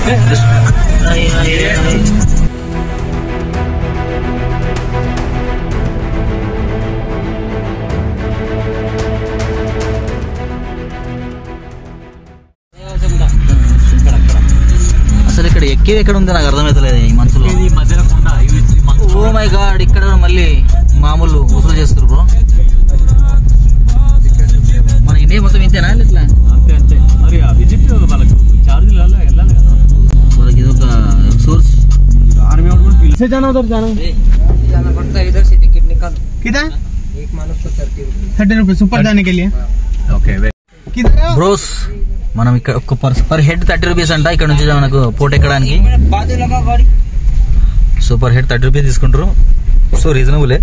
అసలు ఇక్కడ ఎక్కేది ఎక్కడ ఉంది నాకు అర్థమవుతలేదు ఈ మనసులో. ఓ మై గాడ్, ఇక్కడ మళ్ళీ మామూలు వసూలు చేస్తారు బ్రో. మన ఇండియా మొత్తం ఇంతేనా ఇట్లా? అంతే అంతే. మరి విజిట్ వాళ్ళకు చార్జీలు వెళ్ళాలి కదా, వాళ్ళకి ఇది ఒక సోర్స్. आर्मी आउट में से जाना उधर जाना पड़ता है, इधर से टिकट निकालो। किधर? एक मानुष को 30 रुपये ऊपर जाने के लिए। ओके किधर బ్రోస్? మనం ఇక్కడ ఒక పర్ హెడ్ 30 రూపీస్ అంట ఇక్కడ నుంచి మనకు పోట్ ఎక్కడానికి. సో పర్ హెడ్ 30 రూపీస్ తీసుకుంటారు. సో రీజనబులే,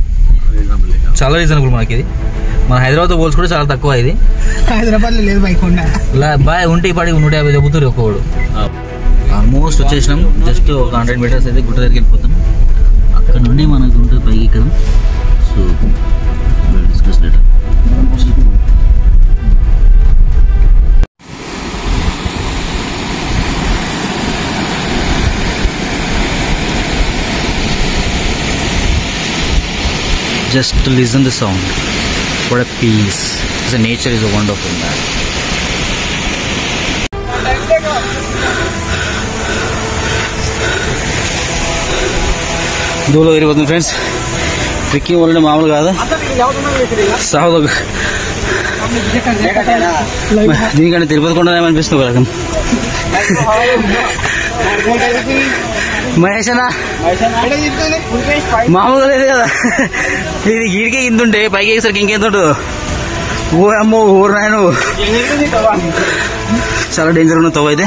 చాలా రీజనబుల్. మనకి ఇది మన హైదరాబాద్ తో పోల్చుకుంటే చాలా తక్కువ. ఇది హైదరాబాద్ లో లేదు బైక్ బాయ్ ఉంటే పడి 150 చెబుతారు ఒక్కోడు. ఆల్మోస్ట్ వచ్చేసినాం. జస్ట్ ఒక 100 మీటర్స్ అయితే గుట్ట దగ్గరికి వెళ్ళిపోతాం. అక్కడ నుండి మనకు ఉంటుంది పైకి ఎక్కడం. So discuss later. Just listen the sound. What a peace. The nature is a wonderful man. దూలో తిరిగిపోతుంది ఫ్రెండ్స్. ట్రెక్కింగ్ వల్ల మామూలు కాదు. సాగు దీనికంటే తిరుపతి కొండ ఏమనిపిస్తుంది కదా. మహేష్ అన్న మామూలుగా లేదు కదా. ఇది గీడికే ఇంతుంటే పైకి ఎక్కేసరికి ఇంకెంతుంటు. ఓ అమ్మో ఊరు నాయన, చాలా డేంజర్ ఉన్న తవ్వ అయితే.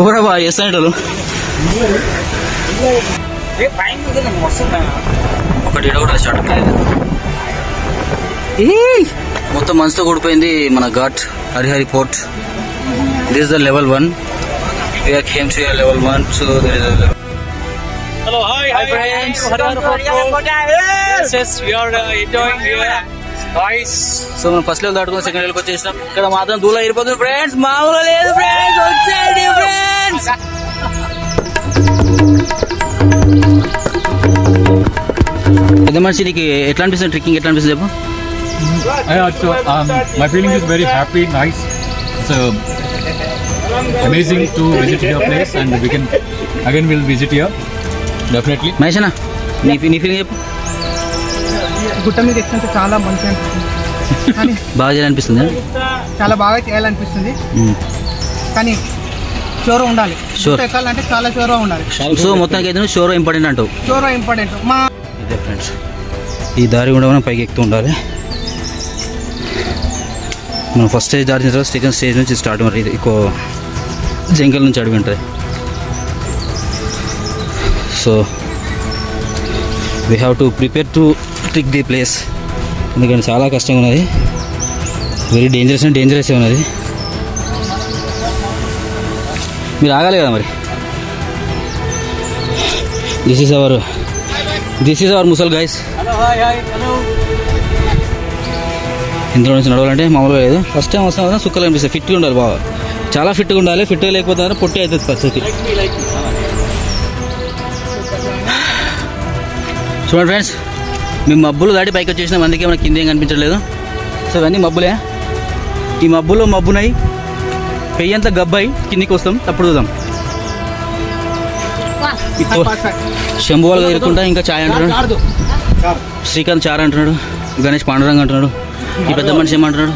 ఊరా బాగా చేస్తాను. ఒకటి కూడా షార్ట్ మొత్తం మనసుతో కూడిపోయింది మన ghat Harihar fort. This is the level 1. We are came to level 1, so there is a level. Hello, hi friends. Yes, we are enjoying here. Nice. So మనం ఫస్ట్ లెవెల్ దాటుకుని సెకండ్ లెవెల్కి వచ్చేసినాం. ఇక్కడ మాత్రం దూల అయిపోతుంది ఫ్రెండ్స్, మామూలుగా లేదు ఫ్రెండ్స్. వచ్చేయండి ఫ్రెండ్స్. పెద్ద మనిషి నీకు ఎట్లా అనిపిస్తుంది ట్రెక్కింగ్? ఎట్లా అనిపిస్తుంది చెప్పు. My feeling is very happy, nice. It's amazing to visit your place, and we can again we'll visit here definitely. Mahesh అన్న నీ ఫీలింగ్ చెప్పు. గుట్ట మీద ఎక్కితే చాలా మంచిగా అనిపిస్తుంది, కానీ బాగా చేయాలనిపిస్తుంది. చాలా బాగా చేయాలనిపిస్తుంది, కానీ షోరో ఉండాలి. ఎక్కాలంటే చాలా షోరో ఉండాలి. సో మొత్తానికి అయితే షోరో ఇంపార్టెంట్ అంటావు. షోరో ఇంపార్టెంట్. ఇదే ఫ్రెండ్స్, ఈ దారి కూడా మనం పైకి ఎక్కుతూ ఉండాలి. మనం ఫస్ట్ స్టేజ్ దాటిన తర్వాత సెకండ్ స్టేజ్ నుంచి స్టార్ట్. మరి ఇది ఎక్కువ జంగల్ నుంచి అడిగి ఉంటుంది. So we have to prepare to trick the place. ఎందుకంటే చాలా కష్టంగా ఉన్నది, వెరీ డేంజరస్ అండ్ డేంజరస్ ఉన్నది. మీరు ఆగాలి కదా మరి. This is our muscle guys. ఇందులో నుంచి నడవాలంటే మామూలుగా లేదు. ఫస్ట్ టైం వస్తాం కదా, సుక్కలు అనిపిస్తుంది. ఫిట్గా ఉండాలి, బాగా చాలా ఫిట్గా ఉండాలి. ఫిట్గా లేకపోతే పొట్టి అవుతుంది పరిస్థితి. చూడండి ఫ్రెండ్స్, మేము మబ్బులు దాటి పైకి వచ్చేసినాం, అందుకే మనకి కింద ఏం కనిపించట్లేదు. సో ఇవన్నీ మబ్బులే. ఈ మబ్బులో మబ్బునై పెయ్యంతా గబ్బాయి కిందికి వస్తాం, అప్పుడు చూద్దాం. శంభువాలుగా ఎదుర్కొంటా. ఇంకా ఛాయ్ అంటున్నాడు, శ్రీకాంత్ చార్ అంటున్నాడు, గణేష్ పాండురంగ అంటున్నాడు, ఈ పెద్ద మనిషి ఏమంటున్నాడు,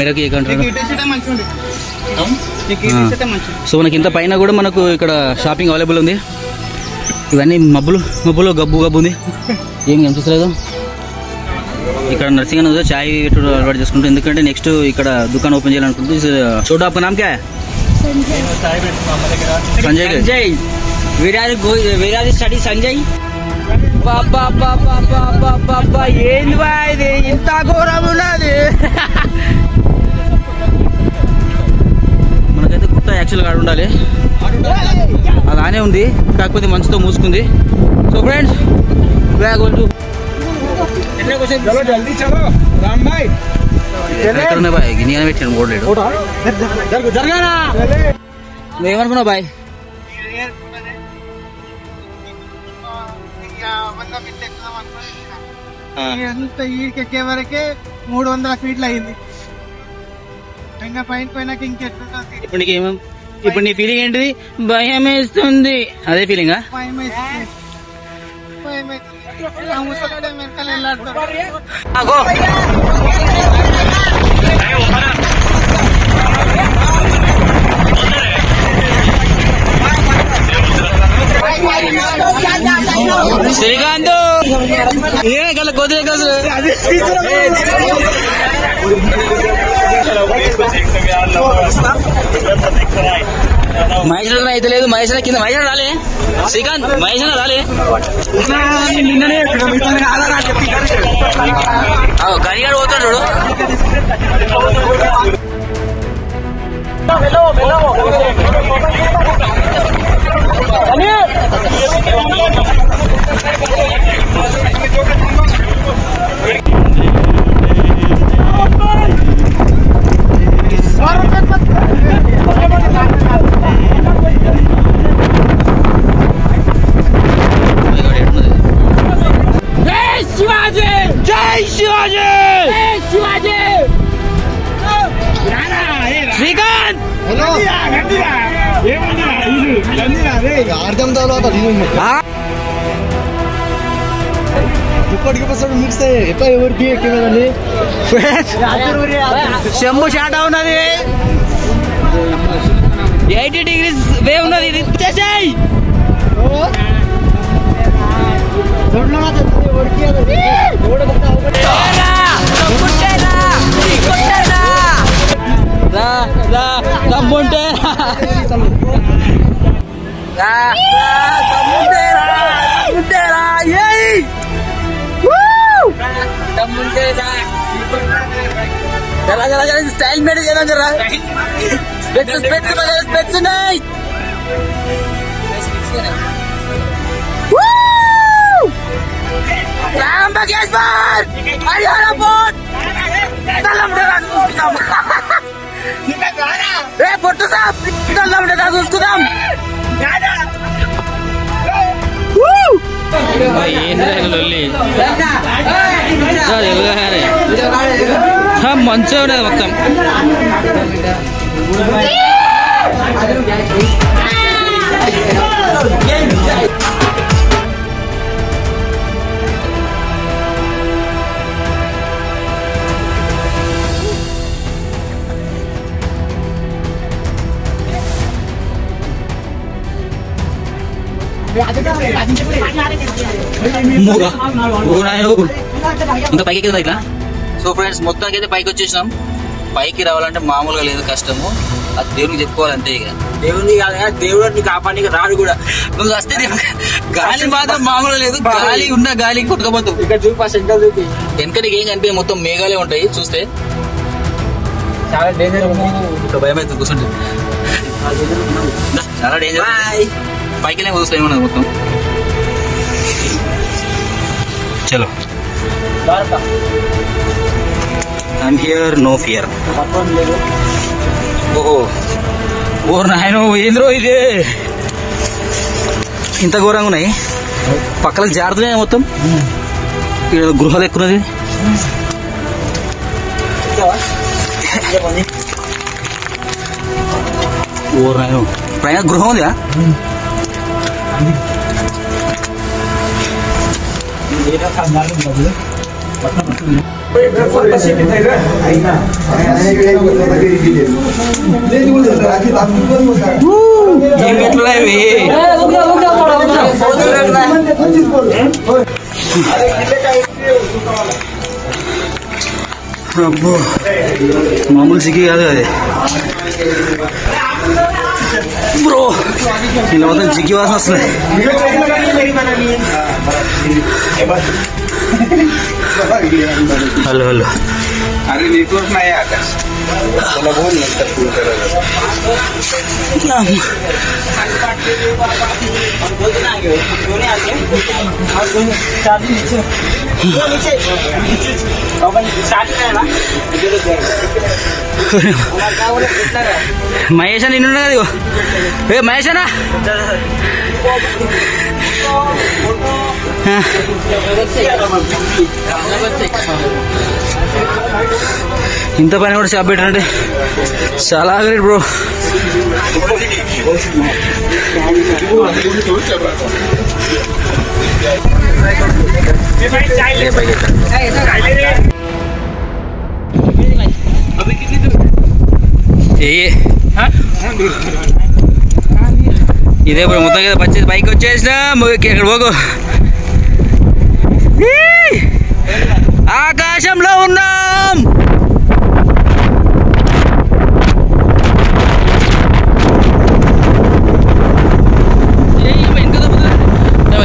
మెరకు ఏక్ అంటున్నాడు. సో మనకి ఇంత పైన కూడా మనకు ఇక్కడ షాపింగ్ అవైలబుల్ ఉంది. ఇవన్నీ మబ్బులో గబ్బు ఉంది, ఏం కనిపిస్తలేదు. ఇక్కడ నర్సింగ్ అనేది చాయ్ పెట్టడం అలవాటు చేసుకుంటాం, ఎందుకంటే నెక్స్ట్ ఇక్కడ దుకాణం ఓపెన్ చేయాలనుకుంటుంది. చూడ आपका नाम क्या है? సంజయ్. వీరాది స్టడీ సంజయ్. ఏంది బా ఇది, ఇంత ఘోరం ఉన్నది. మనకైతే గుట్ట యాక్చువల్గా ఆడ ఉండాలి, అలానే ఉంది, కాకపోతే మంచుతో మూసుకుంది. సో ఫ్రెండ్స్, ఎక్కడ బాయ్ గిన్నె పెట్టాను ఓడలేడు. నువ్వేమనుకున్నావు బాయ్? ఎక్కే వరకే 300 ఫీట్లు అయింది. ఇంకా పైన పోయినాక ఇంకెట్లుంటుంది. ఇప్పుడు నీ ఫీలింగ్ ఏంటిది? భయం వేస్తుంది. అదే ఫీలింగా? భయం వేస్తుంది. ముసలాడే వెనకాల వెళ్ళాడుతాడు. శ్రీకాంత్ గల కొద్దిగా కాదు మహేశ్వర అయితే లేదు. మహేశ్వర కింద మహేశ్వర రాలే. శ్రీకాంత్ మహేశ్వర రాలే. కనిగాడు పోతాడు చూడు. శ్రీకాంత్ అర్థం తర్వాత ఇప్పటికి మిక్స్ ఎప్పుడు ఎవరికి ఎక్కేదండి శంభు షాట్ ఉన్నది. 80 degrees వే ఉన్నది. చేసేయ్ దమ్ముంటే స్టైల్ మేడ్ చేయడం జరా. స్పెట్స్ ఉన్నాయి. పొట్టు సాబ్ చూసుకుందాం. మంచిగా ఉన్నది మొత్తం. ఇంకా పైకి ఎక్కిందా ఇట్లా. సో ఫ్రెండ్స్ మొత్తానికి అయితే పైకి వచ్చేసినాం. పైకి రావాలంటే మామూలుగా లేదు, కష్టము. అది దేవునికి చెప్పుకోవాలంతే. ఇక దేవుని దేవుడిని కాపాడికి రాడు కూడా. నువ్వు వస్తే గాలి మాత్రం మామూలుగా లేదు. గాలి ఉన్న గాలి కొట్టుకోపోతావు. ఇక్కడ చూపి వెనకడికి ఏం కనిపి మొత్తం మేఘాలే ఉంటాయి. చూస్తే చాలా డేంజర్. ఇంకా భయం అవుతుంది కూర్చుంటే. చాలా డేంజర్. పైకి వెళ్ళి చూస్తే ఏమన్నది మొత్తం. చలో I'm here, no fear. ఓ నాయన ఏంద్రో ఇది ఇంత ఘోరంగా ఉన్నాయి. పక్కలకు జారుతున్నాయి మొత్తం. ఇక్కడ గృహాలు ఎక్కున్నది. ఓ నాయన పైన గృహం ఉందా? మామూలు సిగ్గి కాదు అది బ్రో. ఇలా మొత్తం జిగ్గి వాసన వస్తుంది. హలో హలో మహేష్ అని నిన్ను కదా ఇగో. ఏ మహేష్ అన్నా ఇంత పని కూడా షాప్ పెట్టారంటే చాలా గ్రేట్ బ్రో. ఇదే బ్రో మొత్తం కదా వచ్చేసి బైక్ వచ్చేసినా ఇక్కడ పోగు ఆకాశంలో ఉన్నాం.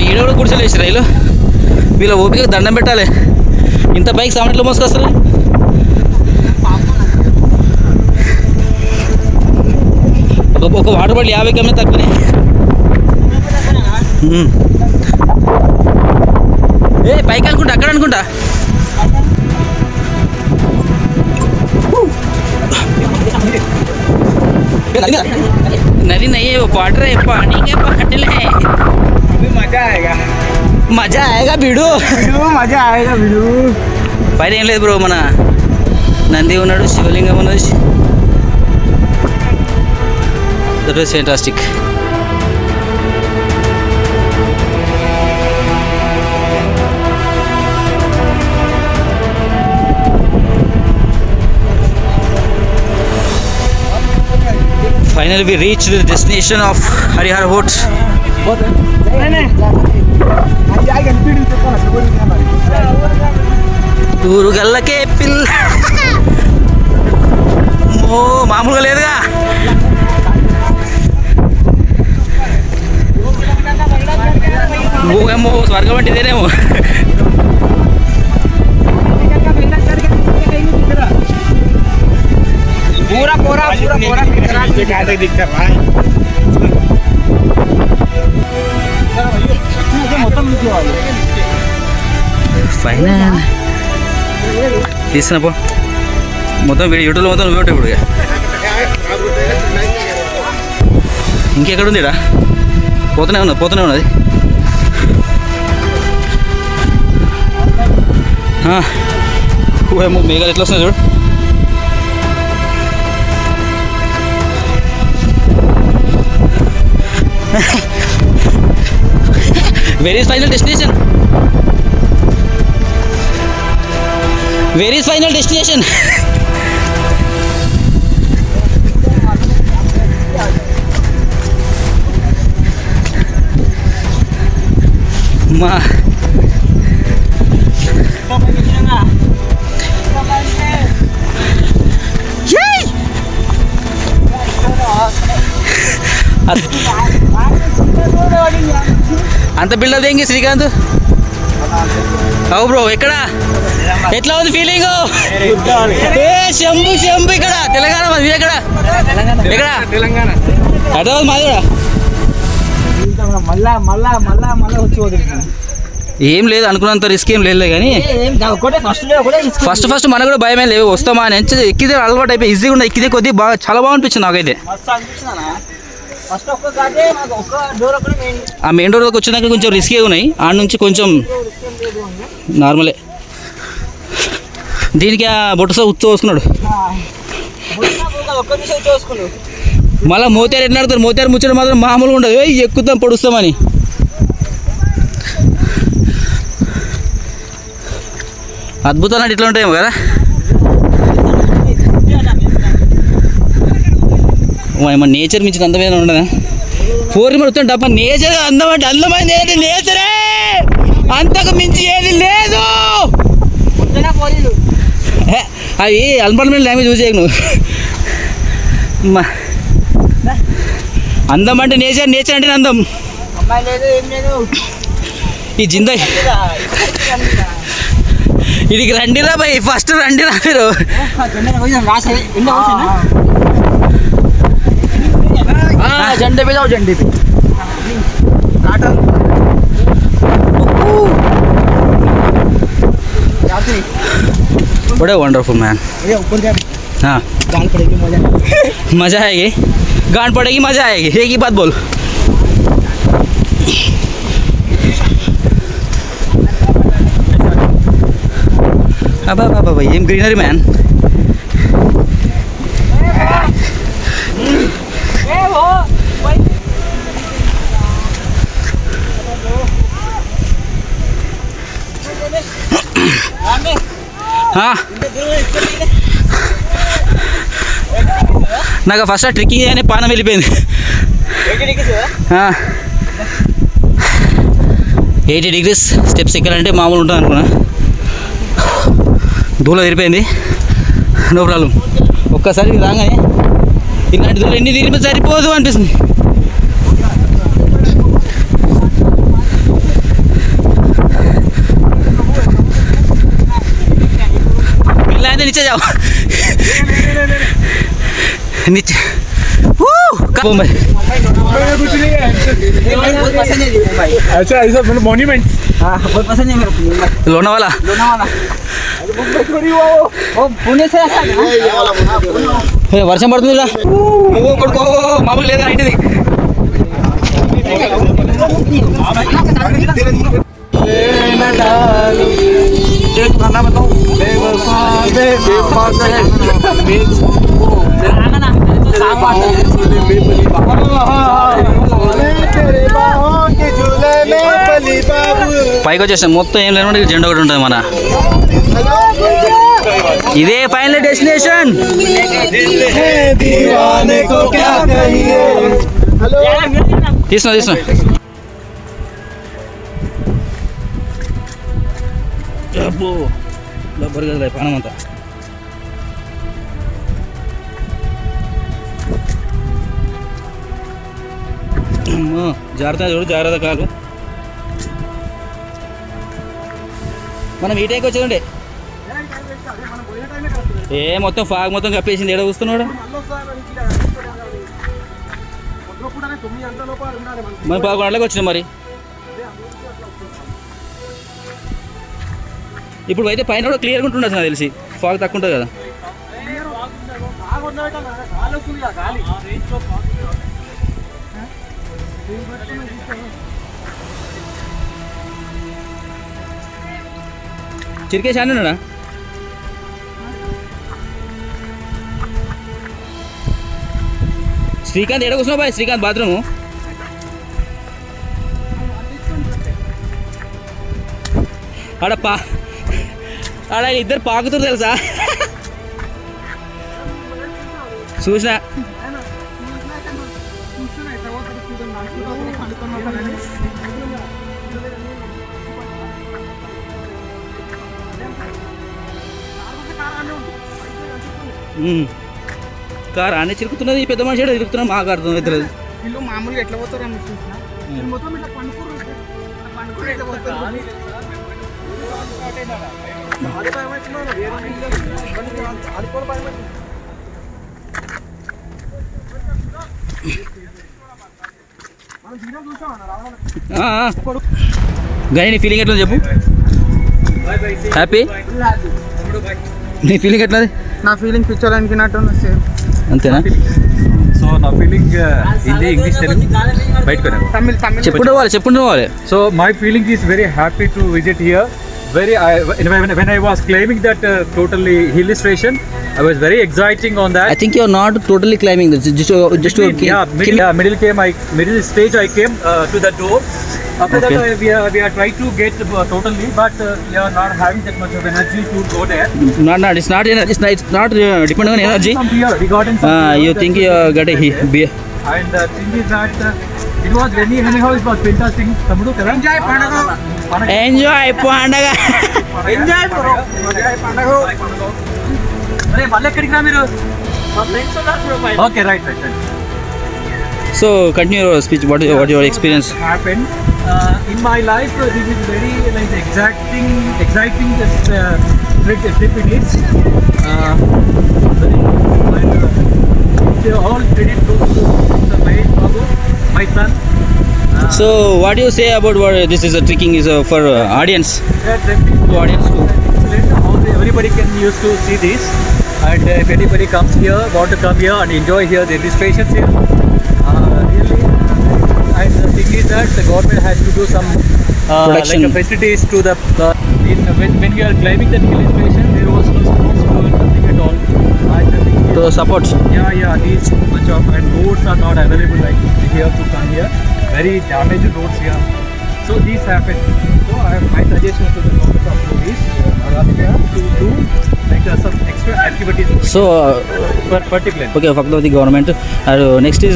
ఈడ కూడా గుడిసెలు వేసి రైలు వీళ్ళ ఓపిక దండం పెట్టాలి. ఇంత బైక్ సామాన్లు మోసుకొస్తారు. ఒక వాటర్ బాటిల్ 50 కన్నా తక్కువనే. ఏ పైకి అనుకుంటా అక్కడ అనుకుంటా. नदी नहीं है वो वाटर है पानी के पकड़ले है मजा आएगा भिडू मजा आएगा भिडू పైన ఏం లేదు బ్రో మన నంది ఉన్నాడు శివలింగం ఉన్నది that was fantastic Finally we reached the destination of Harihar Fort. ఊరు గల్లకే పిల్ల ఓ మామూలుగా లేదుగా. ఏమో స్వర్గం అంటే ఇదేనేమో. पूरा पूरा पूरा पूरा दिखता है ఫైనల్ తీసినపో మొత్తం యూట్యూబ్లో మొత్తం నువ్వు ఇప్పుడు ఇంకెక్కడ ఉంది ఇడా పోతూనే ఉన్నది మేఘాలు ఎట్లా వస్తున్నాయి చూడు. Where is final destination? Where is final destination? Ma. Yay! అంత బిల్డప్ దేంగి శ్రీకాంత్ అవు బ్రో ఎక్కడ ఎట్లా ఉంది ఫీలింగ్? శంభు శంభు ఇక్కడ తెలంగాణ మాది ఎక్కడ ఎక్కడ హైదరాబాద్ మాది కూడా ఏం లేదు అనుకున్నంత రిస్క్ ఏం లేదు కానీ ఫస్ట్ మనకు కూడా భయమే లేవు వస్తామా అని ఎక్కితే అలవాటు అయిపోయి ఈజీగా ఉండే ఎక్కితే కొద్దిగా బాగా చాలా బాగా అనిపించింది నాకైతే. ఆ మెయిన్ డోర్లోకి వచ్చినాక కొంచెం రిస్కీ ఉన్నాయి ఆడ నుంచి కొంచెం నార్మలే. దీనికి ఆ బొట్టసా ఉచ్చోసుకున్నాడు మళ్ళీ మోతారు ఎట్లా ఆడతారు మోతారు ముచ్చడం మాత్రం మామూలుగా ఉండదు ఎక్కుతాం పొడుస్తామని. అద్భుతాలు అంటే ఇట్లా ఉంటాయేమో కదా. మన నేచర్ మించి అందమైన ఉండదా పూర్ణిమ వస్తుంది తప్ప నేచర్ అందం అంటే అందమైంది ఏది నేచరే అంతకు మించి ఏది లేదు. అది అన్పార్లమెంట్ లాంగ్వేజ్ యూజ్ చేయకు నువ్వు. అందం అంటే నేచర్ నేచర్ అంటే అందం. ఈ జిందగీ ఇదికి రండిరా భయ్ ఫస్ట్ రండిరా మీరు. झंडे पे जाओ झंडे पे बड़े वंडरफुल मैन। ये ऊपर जा हाँ गाल पड़ेगी मजा मज़ा आएगी, गांड पड़ेगी मज़ा आएगी, एक ही बात बोल। अब भाई ये ग्रीनरी मैन। నాకు ఫస్ట్ ట్రెక్కింగ్ అనే పానం వెళ్ళిపోయింది. 80 degrees స్టెప్స్ ఎక్కాలంటే మామూలు ఉంటుంది అనుకున్నా, దూల తిరిపోయింది. నో ప్రాబ్లం, ఒక్కసారి రాగానే ఇలాంటి దూరం ఎన్ని తిరిగితే సరిపోదు అనిపిస్తుంది. नीचे जाओ नीचे मुंबई। अच्छा ऐसा मतलब मॉन्यूमेंट बहुत पसंद है मेरे को लोनावाला। वो पुणे से వర్షం పడుతుందిరా కొడుకో మామూలు లేదా ఇంటిది. పైకి వచ్చేసాం, మొత్తం ఏం లేకుండా జెండా ఒకటి ఉంటుంది మన. ఇదే ఫైనల్ డెస్టినేషన్. తీసిన అబ్బో డబ్బరు కదా పానం అంతా. జాగ్రత్త చూడు, జాగ్రత్త కాదు. మనం ఈ టైంకి వచ్చేదండి మొత్తం ఫాగ్ మొత్తం కప్పేసింది. ఏడ చూస్తున్నాడు మరి 11 గంటలకు వచ్చినాం. మరి ఇప్పుడు అయితే పైన కూడా క్లియర్గా ఉంటుండదు నాకు తెలిసి, ఫాగ్ తక్కువ ఉంటుంది కదా. చిరికేసి అన్నాడా శ్రీకాంత్? ఎక్కడ కూర్చున్నావు బాయ్? శ్రీకాంత్ బాత్రూము ఆడ ఇద్దరు పాకుతారు తెలుసా, చూసినా. కారు ఆనే చిరుకుతున్నది, పెద్ద మనిషి తిరుగుతున్నా, మాకు అర్థం అవుతుంది. వీళ్ళు మామూలుగా ఎట్లా పోతారు అని చూసిన మొత్తం ఇట్లా పండుకుని ఎట్లా పోతారు. కానీ నీ ఫీలింగ్ ఎట్లా చెప్పు? హ్యాపీ? నీ ఫీలింగ్ ఎట్లా? నా ఫీలింగ్ పిక్చర్ అనుకున్నట్టు సేమ్ అంతేనా? సో నా ఫీలింగ్ హిందీ ఇంగ్లీష్ తెలుగు బయట తమిళ్ చెప్పుకుంటూ పోవాలి. So my feeling is very happy to visit here. When I was claiming that totally hill station, I was very exciting on that. I think you are not totally climbing this, just to middle stage I came to the door. After that we are trying to get totally, but we are not having that much of energy to go there. It's not depending on energy. From here we got in you think you got a beer, and the thing is that it was very anyhow, it was fantastic. Tamudu kada enjoy pandaga. Enjoy pandaga. Enjoy bro, enjoy పండగ. అరే మళ్ళీ ఎక్కడికి రా మీరు? మా friends ఉన్నారు bro పైన. Okay right. So continue your speech. What your experience happened in my life? This is very like exciting this trip it is. All credit to Mahesh Babu, my son. So what do you say about what this is a trekking is for audience? Yeah, trekking to audience too. Excellent. All everybody can use to see this. And if anybody comes here, want to come here and enjoy here, the registrations here. Really. And the thing is that the government has to do some Production. like facilities to the when we are climbing the hill station, there was no sports or nothing at all. And the thing is, To support. yeah, these much of and roads are not available like here to come here. Very damaged roads here. So these happen. So my suggestion to the government of police Maharashtra to do like some extra activities. So, Particularly. okay, fuck the government. Next is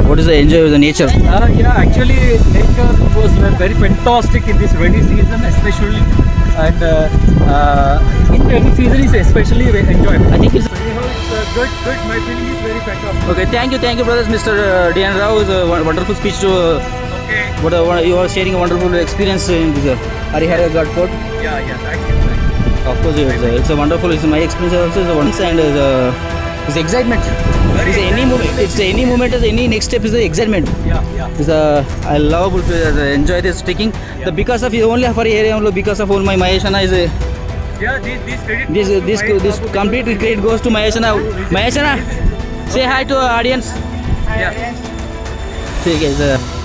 what is the enjoy of the nature? Yeah, actually nature was very fantastic in this rainy season, especially, and in rainy season is especially enjoyable. I think it's Anyhow, it's good. My feeling is very fantastic. okay. Thank you, brothers. Mr. D.N. Rao is a wonderful speech to. Okay. You are sharing a wonderful experience in this Harihara Ghat Fort. Yeah. Thank you. Of course, it's a wonderful. It's my experience also. It's a wonderful and it's excitement. It's any moment. It's any moment. Any next step is the excitement. Yeah. It's I love to enjoy this trekking. The because of only for area because of all my Maheshana is Yeah, this complete credit goes to Maheshana. Maheshana, say hi to our audience. Yeah. ठीक है